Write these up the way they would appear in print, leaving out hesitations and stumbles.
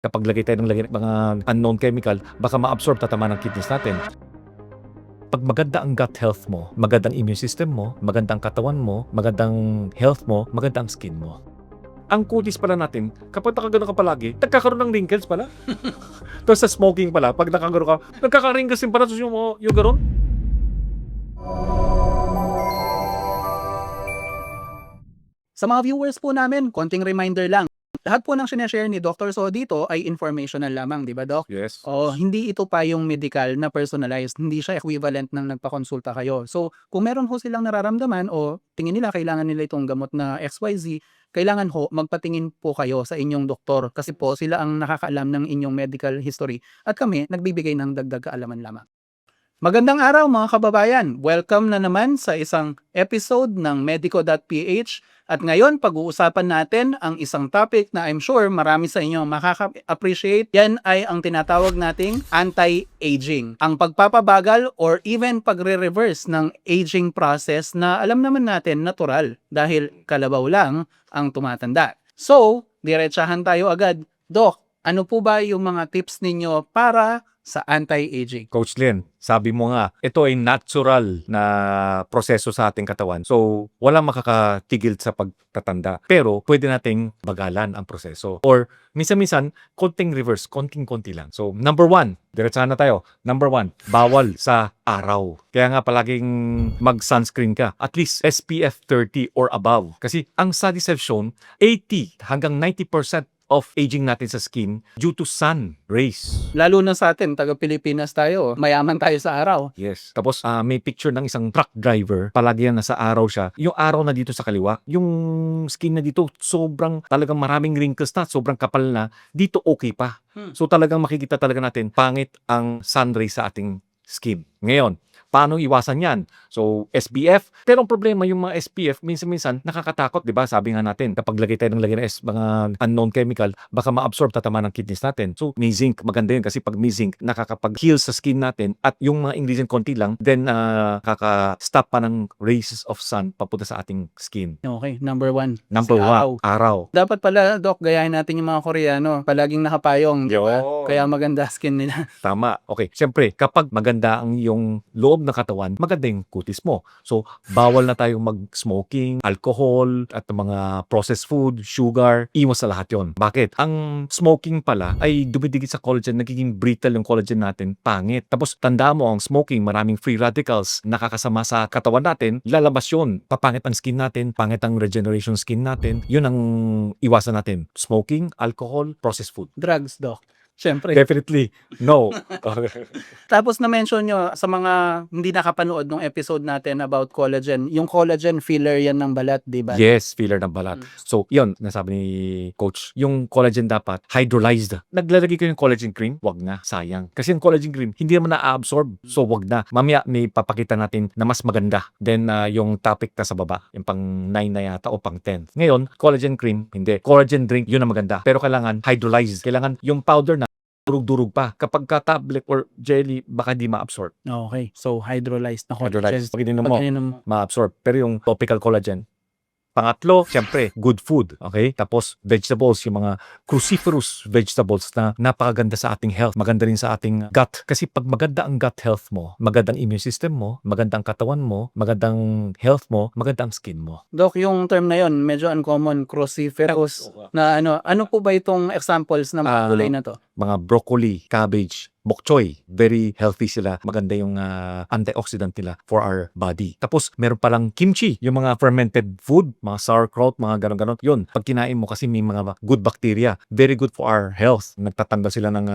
Kapag lagay tayo ng mga unknown chemical, baka ma-absorb, tatama ng kidneys natin. Pag maganda ang gut health mo, magandang immune system mo, magandang katawan mo, magandang health mo, magandang skin mo. Ang kutis pala natin, kapag nakagano ka palagi, nagkakaroon ng wrinkles pala. Tapos sa smoking pala, pag nakagano ka, nagkaka-wrinkles din pala yung gano'n. Sa mga viewers po namin, konting reminder lang. Lahat po ng sineshare ni Dr. So dito ay informational lamang, di ba, Doc? Yes. Hindi ito pa yung medical na personalized. Hindi siya equivalent ng nagpakonsulta kayo. So, kung meron ho silang nararamdaman o tingin nila kailangan nila itong gamot na XYZ, kailangan ho magpatingin po kayo sa inyong doktor kasi po sila ang nakakaalam ng inyong medical history at kami nagbibigay ng dagdag kaalaman lamang. Magandang araw mga kababayan! Welcome na naman sa isang episode ng Medico.ph at ngayon pag-uusapan natin ang isang topic na I'm sure marami sa inyo makaka-appreciate. Yan ay ang tinatawag nating anti-aging. Ang pagpapabagal or even pagre-reverse ng aging process na alam naman natin natural dahil kalabaw lang ang tumatanda. So, diretsahan tayo agad. Doc, ano po ba yung mga tips ninyo para sa anti-aging? Coach Lin, sabi mo nga, ito ay natural na proseso sa ating katawan. So, walang makakatigil sa pagtatanda. Pero, pwede nating bagalan ang proseso. Or, minsan-minsan, konting reverse, konting-konti lang. So, number 1, diretsahan na tayo. Number 1, bawal sa araw. Kaya nga palaging mag-sunscreen ka. At least SPF 30 or above. Kasi, ang studies have shown, 80 hanggang 90% of aging natin sa skin due to sun rays. Lalo na sa atin, taga Pilipinas tayo, mayaman tayo sa araw. Yes. Tapos may picture ng isang truck driver, palagi yan nasa araw siya. Yung araw na dito sa kaliwa, yung skin na dito sobrang talagang maraming wrinkles na, sobrang kapal na, dito okay pa. So talagang makikita talaga natin pangit ang sun rays sa ating skin. Ngayon, paano iwasan yan? So, SPF. Pero ang problema, yung mga SPF, minsan-minsan, nakakatakot, di ba? Sabi nga natin, kapag lagay tayo ng mga unknown chemical, baka ma-absorb, tatama ng kidneys natin. So, may zinc. Maganda yun kasi pag may zinc, nakakapag-heal sa skin natin at yung mga ingredient konti lang, then kaka-stop pa ng rays of sun papunta sa ating skin. Okay, number 1. Number 1, araw. Dapat pala, Doc, gayahin natin yung mga Koreano. Palaging nakapayong, di ba? Yun. Kaya maganda skin nila. Tama. Okay. Siyempre, kapag maganda ang yung loob ng katawan, maganda yung kutis mo. So, bawal na tayong mag-smoking, alcohol, at mga processed food, sugar. Iwas sa lahat yon. Bakit? Ang smoking pala ay dumidikit sa collagen, nagiging brittle yung collagen natin, pangit. Tapos, tanda mo, ang smoking, maraming free radicals, nakakasama sa katawan natin, lalabas yun. Papangit ang skin natin, pangit ang regeneration skin natin. Yun ang iwasan natin. Smoking, alcohol, processed food. Drugs, Doc. Siyempre. Definitely, no. Tapos na-mention nyo sa mga hindi nakapanood ng episode natin about collagen, yung collagen filler yan ng balat, di ba? Yes, filler ng balat. So, yun, nasabi ni Coach, yung collagen dapat hydrolyzed. Naglalagay ko yung collagen cream, wag na, sayang. Kasi yung collagen cream, hindi naman na-absorb, so wag na. Mamaya, may papakita natin na mas maganda. Then, yung topic na sa baba, yung pang 9 na yata o pang 10. Ngayon, collagen cream, hindi. Collagen drink, yun ang maganda. Pero kailangan hydrolyzed. Kailangan yung powder na durug-durug pa. Kapag ka-tablet or jelly, baka di ma-absorb. Okay, so hydrolyzed na collagen. Hydrolyzed. Pag ininom mo, Pag ininom mo. ma-absorb. Pero yung topical collagen, pangatlo, siyempre, good food. Okay? Tapos, vegetables, yung mga cruciferous vegetables na napakaganda sa ating health. Maganda rin sa ating gut. Kasi pag maganda ang gut health mo, magandang immune system mo, magandang katawan mo, magandang health mo, magandang skin mo. Doc, yung term na yon medyo uncommon, cruciferous. Na ano po ba itong examples ng gulay na to? Mga broccoli, cabbage, bok choy, very healthy sila. Maganda yung antioxidant nila for our body. Tapos, meron palang kimchi, yung mga fermented food, mga sauerkraut, mga ganon-ganon. Yun, pag kinain mo kasi may mga good bacteria, very good for our health. Nagtatanggal sila ng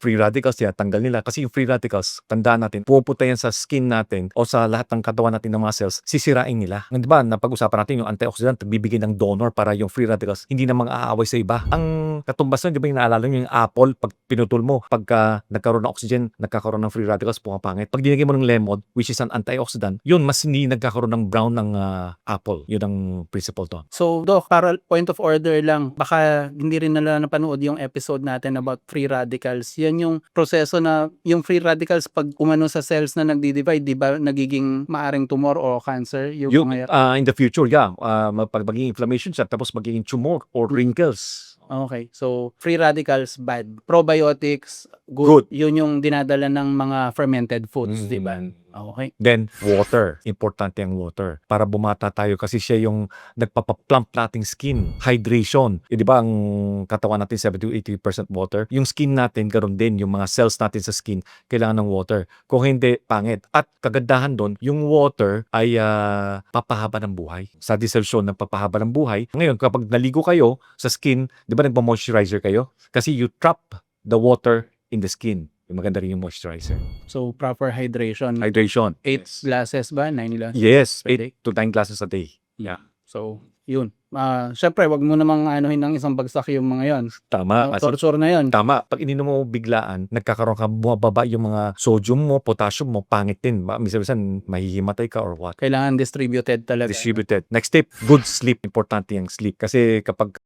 free radicals, tanggal nila. Kasi yung free radicals, tandaan natin, pupunta yan sa skin natin o sa lahat ng katawan natin ng mga cells, sisirain nila. Di ba, napag-usapan natin yung antioxidant, bibigyan ng donor para yung free radicals, hindi na mga aaway sa iba. Ang katumbas nun, di ba yung naalala nyo yung apple, pag pinutol mo, pagka nagkaroon ng oxygen, nagkakaroon ng free radicals, pumapangit. Pag dinigay mo ng lemon, which is an antioxidant, yun, mas hindi nagkakaroon ng brown ng apple. Yun ang principle to. So, Doc, para point of order lang, baka hindi rin nila napanood yung episode natin about free radicals. Yan yung proseso na, yung free radicals, pag umano sa cells na nagdi-divide, di ba, nagiging maaring tumor o cancer? In the future, yeah. Pag magiging inflammation siya, tapos magiging tumor or wrinkles. Okay. So, free radicals, bad. Probiotics, Good. good. Yun yung dinadala ng mga fermented foods, di ba? Mm. Okay. Then, water. Importante ang water. Para bumata tayo kasi siya yung nagpapaplump nating skin. Hydration. Di ba ang katawan natin 70-80% water? Yung skin natin, ganoon din. Yung mga cells natin sa skin, kailangan ng water. Kung hindi, pangit. At kagandahan doon, yung water ay papahaba ng buhay. Study shown ng papahaba ng buhay. Ngayon, kapag naligo kayo sa skin, di ba nagpa-moisturizer kayo? Kasi you trap the water in the skin. Yung maganda rin yung moisturizer. So, proper hydration. Hydration. 8 glasses ba? 9 glasses? Yes, per day? 8 to 9 glasses a day. Yeah. So, yun. Syempre, wag mo namang anuhin ng isang bagsak yung mga yon. Tama. Kasi Torture na yon. tama. Pag ininom mo biglaan, nagkakaroon ka, bumababa yung mga sodium mo, potassium mo, pangit din. Minsan mahihimatay ka or what. Kailangan distributed talaga. Distributed. Next tip, good sleep. Importante yung sleep. Kasi kapag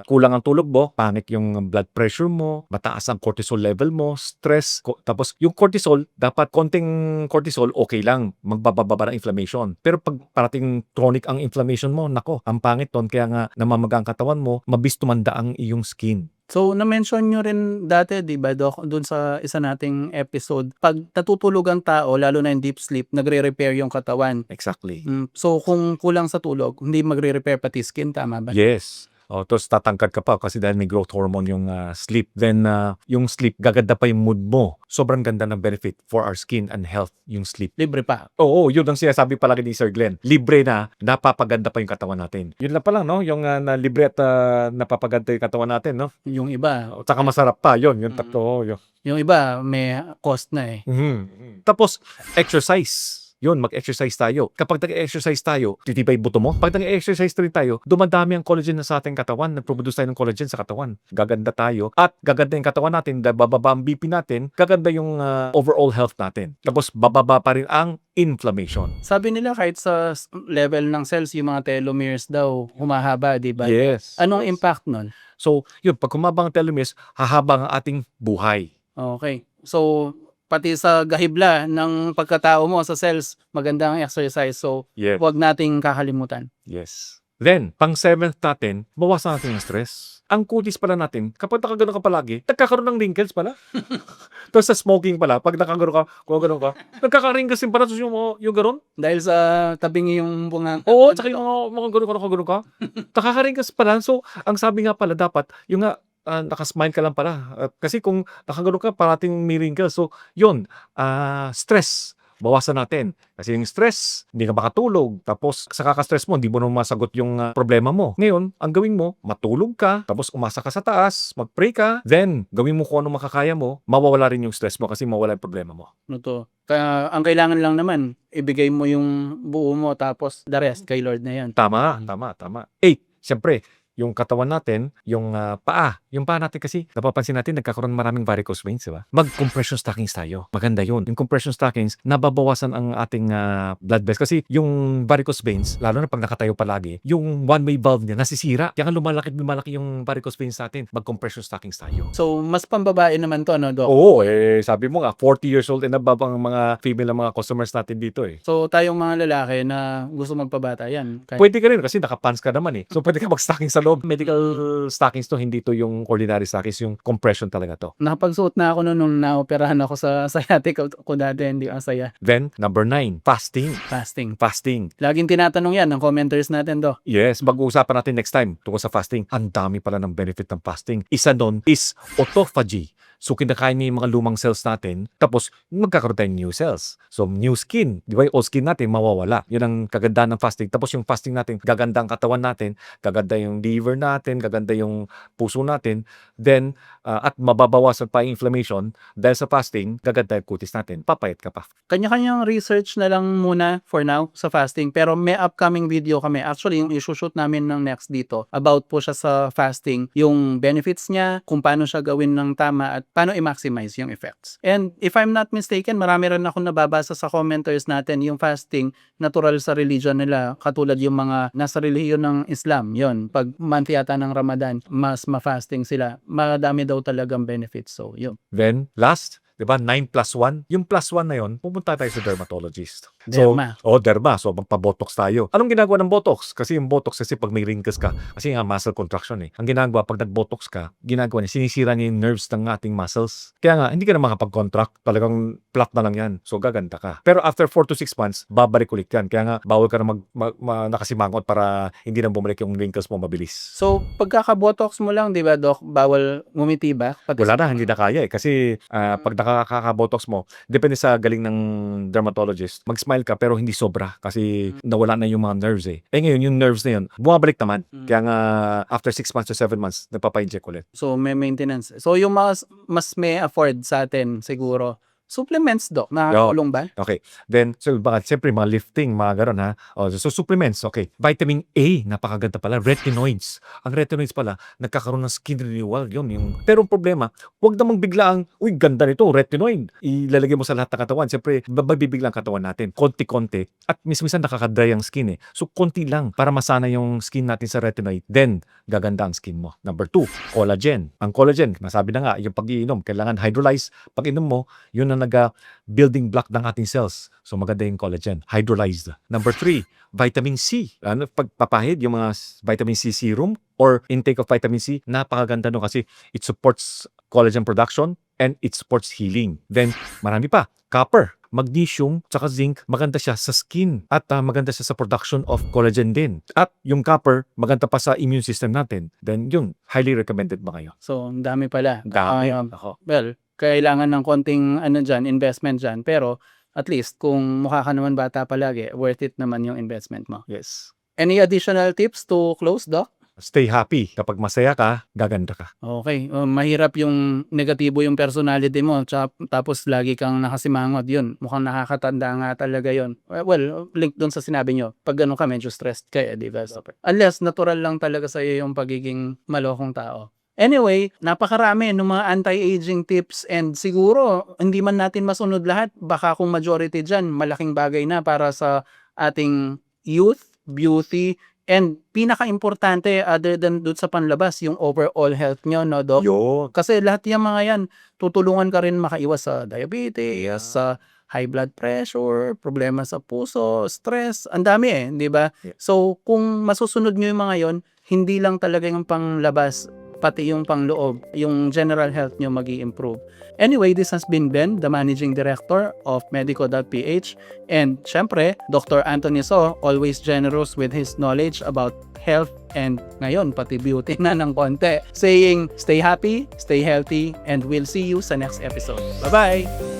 kulang ang tulog mo, pangit yung blood pressure mo, mataas ang cortisol level mo, stress. Tapos yung cortisol, dapat konting cortisol, okay lang. Magbababa ng inflammation. Pero pag parating chronic ang inflammation mo, nako, ang pangit ton. Kaya nga namamaga ang katawan mo, mabilis tumanda ang iyong skin. So, na-mention nyo rin dati, di ba, Doc, dun sa isa nating episode, pag natutulog ang tao, lalo na yung deep sleep, nagre-repair yung katawan. Exactly. So, kung kulang sa tulog, hindi magre-repair pati skin, tama ba? Yes. Tapos tatangkad ka pa kasi dahil may growth hormone yung sleep. Then, yung sleep, gaganda pa yung mood mo. Sobrang ganda ng benefit for our skin and health yung sleep. Libre pa. Oo, yun ang sinasabi palagi ni Sir Glenn. Libre na, napapaganda pa yung katawan natin. Yun lang pa lang, no? Yung na libre at napapaganda yung katawan natin, no? Yung iba, At saka masarap pa, yun. Yung tatlo, yun. yung iba may cost na eh. Tapos, exercise. Yun, mag-exercise tayo. Kapag nag-exercise tayo, titibay buto mo. Pag nag-exercise rin tayo, dumadami ang collagen na sa ating katawan. Nag-produce tayo ng collagen sa katawan. Gaganda tayo. At gaganda yung katawan natin, dahil bababa ang BP natin, gaganda yung overall health natin. Tapos, bababa pa rin ang inflammation. Sabi nila kahit sa level ng cells, yung mga telomeres daw humahaba, di ba? Yes. Anong impact nun? So, yun, pag humaba ang telomeres, hahaba ang ating buhay. Okay. So, pati sa gahibla ng pagkatao mo sa cells, maganda ang exercise. So, Yes. huwag nating kakalimutan. Yes. Then, pang 7th natin, bawasan natin ang stress. Ang kutis pala natin, kapag nakagano ka palagi, nagkakaroon ng wrinkles pala. Tapos sa smoking pala, pag nakagano ka, kung gano'n ka, nagkaka-wrinkles din pala yung gano'n. Dahil sa tabing yung bunga. Oo, tsaka yung mga gano'n ka, nakaka-wrinkles pala. So, ang sabi nga pala dapat, yung nga, nakasmile ka lang pala. Kasi kung nakagano ka, parating may wrinkles. So, yun, stress. Bawasan natin. Kasi yung stress, hindi ka makatulog. Tapos, sa kaka-stress mo, hindi mo naman masagot yung problema mo. Ngayon, ang gawin mo, matulog ka, tapos umasa ka sa taas, mag-pray ka, then, gawin mo kung ano makakaya mo, mawawala rin yung stress mo kasi mawala yung problema mo. Ano to? Kaya, ang kailangan lang naman, ibigay mo yung buo mo, tapos the rest, kay Lord na yan. Tama. 8, siyempre, yung katawan natin, yung paa. Yung paa natin kasi, napapansin natin, nagkakaroon maraming varicose veins, di ba? Mag-compression stockings tayo. Maganda yun. Yung compression stockings, nababawasan ang ating blood vessels. Kasi yung varicose veins, lalo na pag nakatayo palagi, yung one-way valve niya, nasisira. Kaya lumalaki yung varicose veins natin. Mag-compression stockings tayo. So, mas pambabae naman to, ano, Doc? Oo, sabi mo nga, 40 years old and above ang mga female na mga customers natin dito eh. So, tayong mga lalaki na gusto magpabata, yan. Pwede ka rin kasi nakapants ka naman eh. So pwede ka mag-stocking sa loob. Medical stockings to, hindi to yung ordinary stockings, yung compression talaga to. Nakapagsuot na ako nung naoperahan ako sa sciatic ko dati, hindi ang saya. Then, number 9, fasting. Fasting. Fasting. Laging tinatanong yan ng commenters natin, Doc. Yes, pag-uusapan natin next time tungkol sa fasting. Ang dami pala ng benefit ng fasting. Isa doon is autophagy. So, kinakain niya yung mga lumang cells natin, tapos magkakaroon tayo ng new cells. So, new skin. Di ba? Yung old skin natin, mawawala. Yun ang kagandahan ng fasting. Tapos yung fasting natin, gaganda ang katawan natin, gaganda yung liver natin, gaganda yung puso natin. Then, at mababawasan pa yung inflammation. Dahil sa fasting, gaganda yung kutis natin. Papayat ka pa. Kanya-kanyang research na lang muna for now sa fasting. Pero may upcoming video kami. Actually, yung isushoot namin ng next dito, about po siya sa fasting, yung benefits niya, kung paano siya gawin ng tama, at paano i-maximize yung effects. And if I'm not mistaken, marami rin ako nababasa sa commenters natin, yung fasting, natural sa religion nila, katulad yung mga nasa relihiyon ng Islam. Yon, pag month yata ng Ramadan, mas ma-fasting sila. Madami daw talagang benefits. So, yun. Then, last, di ba, 9+1. Yung +1 na yon, pumunta tayo sa dermatologist. Derma. Derma. So, magpa-botox tayo. Anong ginagawa ng botox? Kasi yung botox, kasi pag may wrinkles ka, kasi nga muscle contraction eh. Ang ginagawa, pag nag-botox ka, ginagawa niya, sinisira niya yung nerves ng ating muscles. Kaya nga, hindi ka na makapag-contract. Talagang flat na lang yan. So, gaganda ka. Pero after 4 to 6 months, babalik ulit yan. Kaya nga, bawal ka na nakasimangot para hindi na bumalik yung wrinkles mo mabilis. So, pagkaka-botox mo lang, di ba, Doc, bawal ngumiti ba? Pati Wala na, hindi na kaya eh. Kasi pag nakaka-botox mo, depende sa galing ng dermatologist, mag-smile ka pero hindi sobra kasi nawala na yung mga nerves eh. Ngayon, yung nerves na yun, bumabalik naman. Kaya nga, after 6 months to 7 months, nagpapa-inject ulit. So, may maintenance. So, yung mas may afford sa atin, siguro, supplements, Doc, nakakatulong ba? Okay. Then, so baka siyempre mga lifting, mga gano'n ha. So supplements, okay. Vitamin A, napakaganda pala. Retinoids. Ang retinoids pala, nagkakaroon ng skin renewal. Pero ang problema, huwag namang biglaang, uy, ganda nito, retinoid. Ilalagay mo sa lahat ng katawan. Siyempre, mabibigla ang katawan natin. Konti-konti. At minsan nakakadry ang skin eh. So, konti lang para masana yung skin natin sa retinoid. Then, gaganda ang skin mo. Number 2, collagen. Ang collagen, masabi na nga, yung pag-iinom, kailangan hydrolyze. Pag inom mo, yun ang building block ng ating cells. So maganda yung collagen, hydrolyzed. Number 3, vitamin C. Pagpapahid yung mga vitamin C serum or intake of vitamin C, napakaganda no kasi it supports collagen production and it supports healing. Then marami pa, copper, magnesium, tsaka zinc, maganda siya sa skin at maganda siya sa production of collagen din. At yung copper, maganda pa sa immune system natin. Then yun, highly recommended ba kayo? So, ang dami pala. Dami. Well, kailangan ng konting investment dyan. Pero at least kung mukha ka naman bata palagi, worth it naman yung investment mo. Yes. Any additional tips to close, Doc? Stay happy. Kapag masaya ka, gaganda ka. Okay. Mahirap yung negatibo yung personality mo. Tapos lagi kang nakasimangot. Yun. Mukhang nakakatanda nga talaga yun. Well, link dun sa sinabi nyo. Pag ka, medyo stressed ka di ba? Unless natural lang talaga sa iyo yung pagiging malokong tao. Anyway, napakarami ng mga anti-aging tips and siguro hindi man natin masunod lahat. Baka kung majority dyan, malaking bagay na para sa ating youth, beauty, and pinaka-importante other than doon sa panlabas, yung overall health nyo, no, Doc? Kasi lahat yung mga yan, tutulungan ka rin makaiwas sa diabetes, sa high blood pressure, problema sa puso, stress, ang dami di ba? So, kung masusunod nyo yung mga yon, hindi lang talaga yung panglabas, pati yung pangloob, yung general health nyo mag-i-improve. Anyway, this has been Ben, the Managing Director of Medico.ph, and syempre, Dr. Anthony So, always generous with his knowledge about health and ngayon, pati beauty na ng konti, saying, stay happy, stay healthy, and we'll see you sa next episode. Bye-bye!